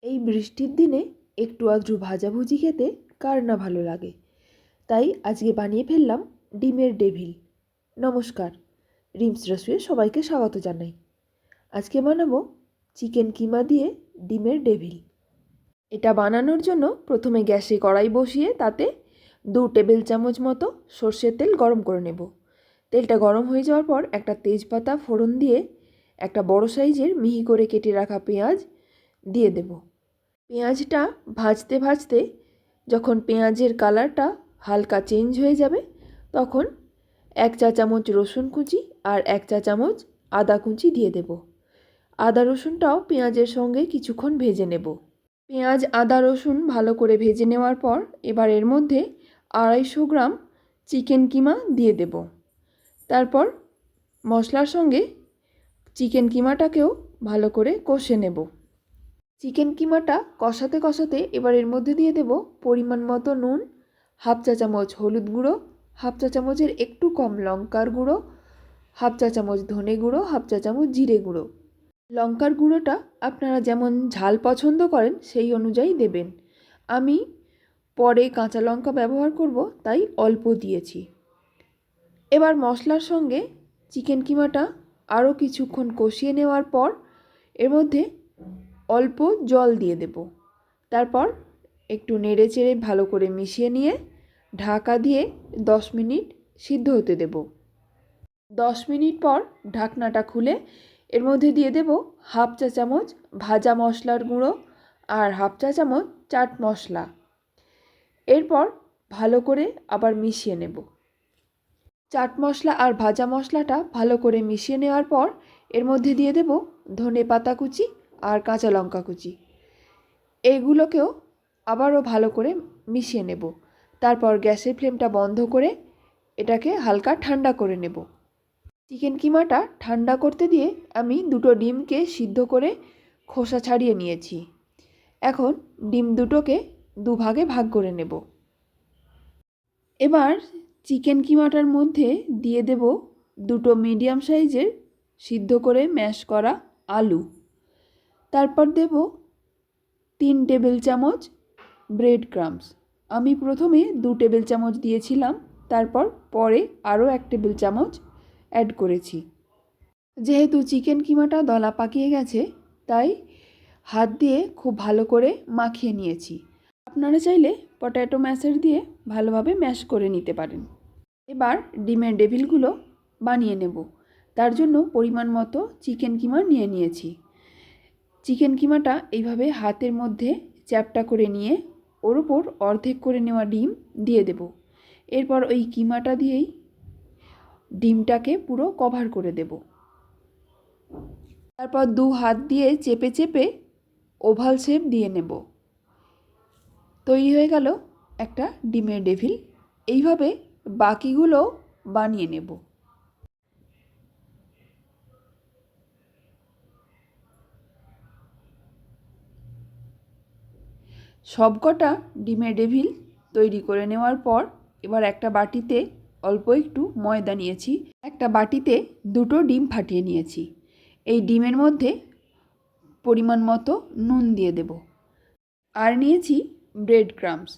এই বৃষ্টির দিনে একটু আধটু ভাজাভুজি খেতে কার না ভালো লাগে। তাই আজকে বানিয়ে ফেললাম ডিমের ডেভিল। নমস্কার, রিমস রেসিপিতে সবাইকে স্বাগত জানাই। আজকে বানাবো চিকেন কিমা দিয়ে ডিমের ডেভিল। এটা বানানোর জন্য প্রথমে গ্যাসে কড়াই বসিয়ে তাতে 2 টেবিল চামচ মতো সর্ষের তেল গরম করে নেব। তেলটা গরম হয়ে যাওয়ার পর একটা তেজপাতা ফোড়ন দিয়ে একটা বড় সাইজের মিহি করে কেটে রাখা পেঁয়াজ দিয়ে দেব। পেঁয়াজটা ভাজতে ভাজতে যখন পেঁয়াজের কালারটা হালকা চেঞ্জ হয়ে যাবে তখন 1 চা চামচ রসুন কুচি আর 1 চা চামচ আদা কুচি দিয়ে দেব। আদা রসুনটাও পেঁয়াজের সঙ্গে কিছুক্ষণ ভেজে নেব। পেঁয়াজ আদা রসুন ভালো করে ভেজে নেওয়ার পর এবার এর মধ্যে 250 গ্রাম চিকেন কিমা দিয়ে দেব। তারপর মশলার সঙ্গে চিকেন কিমাটাকেও ভালো করে কষে নেব। চিকেন কিমাটা কষাতে কষাতে এবার এর মধ্যে দিয়ে দেব পরিমাণ মতো নুন, 1/2 চা চামচ হলুদ গুঁড়ো, 1/2 চা চামচের একটু কম লঙ্কার গুঁড়ো, 1/2 চা চামচ ধনে গুঁড়ো, 1/2 চা চামচ জিরে গুঁড়ো। লঙ্কার গুঁড়োটা আপনারা যেমন ঝাল পছন্দ করেন সেই অনুযায়ী দেবেন। আমি পরে কাঁচা লঙ্কা ব্যবহার করব তাই অল্প দিয়েছি। এবার মশলার সঙ্গে চিকেন কিমাটা আরও কিছুক্ষণ কষিয়ে নেওয়ার পর এর মধ্যে অল্প জল দিয়ে দেব। তারপর একটু নেড়ে চেড়ে ভালো করে মিশিয়ে নিয়ে ঢাকা দিয়ে 10 মিনিট সিদ্ধ হতে দেব। 10 মিনিট পর ঢাকনাটা খুলে এর মধ্যে দিয়ে দেব 1/2 চা চামচ ভাজা মশলার গুঁড়ো আর 1/2 চা চামচ চাট মশলা। এরপর ভালো করে আবার মিশিয়ে নেব। চাট মশলা আর ভাজা মশলাটা ভালো করে মিশিয়ে নেওয়ার পর এর মধ্যে দিয়ে দেব ধনে পাতা কুচি আর কাঁচা লঙ্কা কুচি। এগুলোকেও আবারও ভালো করে মিশিয়ে নেব। তারপর গ্যাসের ফ্লেমটা বন্ধ করে এটাকে হালকা ঠান্ডা করে নেব। চিকেন কিমাটা ঠান্ডা করতে দিয়ে আমি 2টো ডিমকে সিদ্ধ করে খোসা ছাড়িয়ে নিয়েছি। এখন ডিম দুটোকে দুভাগে ভাগ করে নেব। এবার চিকেন কিমাটার মধ্যে দিয়ে দেব 2টো মিডিয়াম সাইজের সিদ্ধ করে ম্যাশ করা আলু। তারপর দেব 3 টেবিল চামচ ব্রেড ক্রাম্বস। আমি প্রথমে 2 টেবিল চামচ দিয়েছিলাম, তারপর পরে আরও 1 টেবিল চামচ অ্যাড করেছি। যেহেতু চিকেন কিমাটা দলা পাকিয়ে গেছে তাই হাত দিয়ে খুব ভালো করে মাখিয়ে নিয়েছি। আপনারা চাইলে পটেটো ম্যাশার দিয়ে ভালোভাবে ম্যাশ করে নিতে পারেন। এবার ডিমের ডেভিলগুলো বানিয়ে নেব। তার জন্য পরিমাণ মতো চিকেন কিমা নিয়ে নিয়েছি। চিকেন কিমাটা এইভাবে হাতের মধ্যে চ্যাপটা করে নিয়ে ওর উপর অর্ধেক করে নেওয়া ডিম দিয়ে দেব। এরপর ওই কিমাটা দিয়েই ডিমটাকে পুরো কভার করে দেব। তারপর 2 হাত দিয়ে চেপে চেপে ওভাল শেপ দিয়ে নেব। তৈরি হয়ে গেল একটা ডিমের ডেভিল। এইভাবে বাকিগুলো বানিয়ে নেব। সবকটা ডিমের ডেভিল তৈরি করে নেওয়ার পর এবার একটা বাটিতে অল্প একটু ময়দা নিয়েছি, একটা বাটিতে 2টো ডিম ফাটিয়ে নিয়েছি। এই ডিমের মধ্যে পরিমাণ মতো নুন দিয়ে দেব আর নিয়েছি ব্রেড ক্রাম্বস।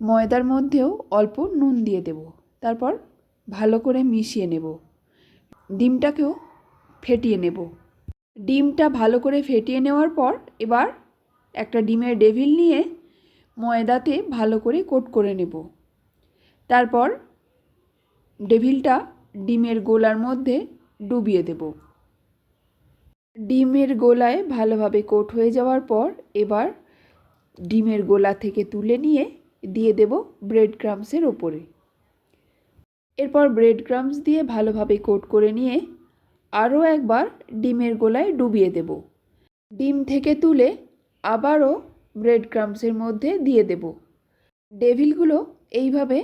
ময়দার মধ্যেও অল্প নুন দিয়ে দেব। তারপর ভালো করে মিশিয়ে নেব। ডিমটাকেও ফেটিয়ে নেব। ডিমটা ভালো করে ফেটিয়ে নেওয়ার পর এবার একটা ডিমের ডেভিল নিয়ে ময়দাতে ভালো করে কোট করে নেব। তারপর ডেভিলটা ডিমের গোলার মধ্যে ডুবিয়ে দেব। ডিমের গোলায় ভালোভাবে কোট হয়ে যাওয়ার পর এবার ডিমের গোলা থেকে তুলে নিয়ে দিয়ে দেব ব্রেড ক্রাম্বসের ওপরে। এরপর ব্রেড ক্রাম্বস দিয়ে ভালোভাবে কোট করে নিয়ে আরও একবার ডিমের গোলায় ডুবিয়ে দেব। ডিম থেকে তুলে আবারও ব্রেড ক্রাম্বসের মধ্যে দিয়ে দেব। ডেভিলগুলো এইভাবে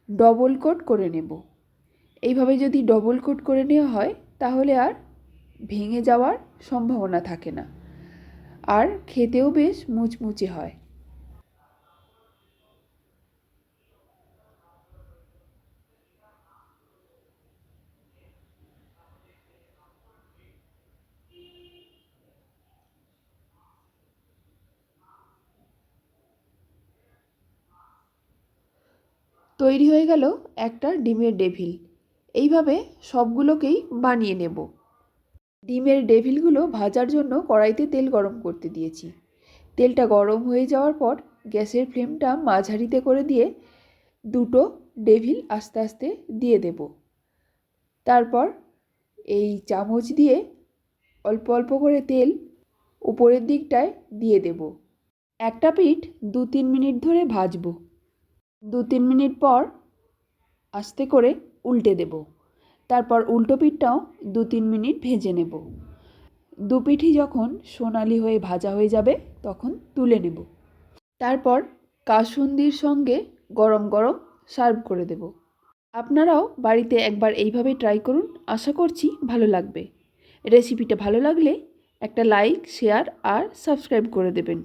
ডবল কোট করে নেব। এইভাবে যদি ডবল কোট করে নেওয়া হয় তাহলে আর ভেঙে যাওয়ার সম্ভাবনা থাকে না, আর খেতেও বেশ মুচমুচে হয়। তৈরি হয়ে গেল একটা ডিমের ডেভিল। এইভাবে সবগুলোকেই বানিয়ে নেব। ডিমের ডেভিলগুলো ভাজার জন্য কড়াইতে তেল গরম করতে দিয়েছি। তেলটা গরম হয়ে যাওয়ার পর গ্যাসের ফ্লেমটা মাঝারিতে করে দিয়ে দুটো ডেভিল আস্তে আস্তে দিয়ে দেব। তারপর এই চামচ দিয়ে অল্প অল্প করে তেল উপরের দিকটায় দিয়ে দেব। একটা পিঠ 2-3 মিনিট ধরে ভাজবো। 2-3 মিনিট পর আস্তে করে উল্টে দেব। তারপর উল্টো পিঠটাও 2-3 মিনিট ভেজে নেব। দু পিঠই যখন সোনালি হয়ে ভাজা হয়ে যাবে তখন তুলে নেব। তারপর কাসুন্দির সঙ্গে গরম গরম সার্ভ করে দেব। আপনারাও বাড়িতে একবার এইভাবে ট্রাই করুন, আশা করছি ভালো লাগবে। রেসিপিটা ভালো লাগলে একটা লাইক, শেয়ার আর সাবস্ক্রাইব করে দেবেন।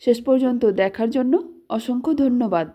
শেষ পর্যন্ত দেখার জন্য অসংখ্য ধন্যবাদ।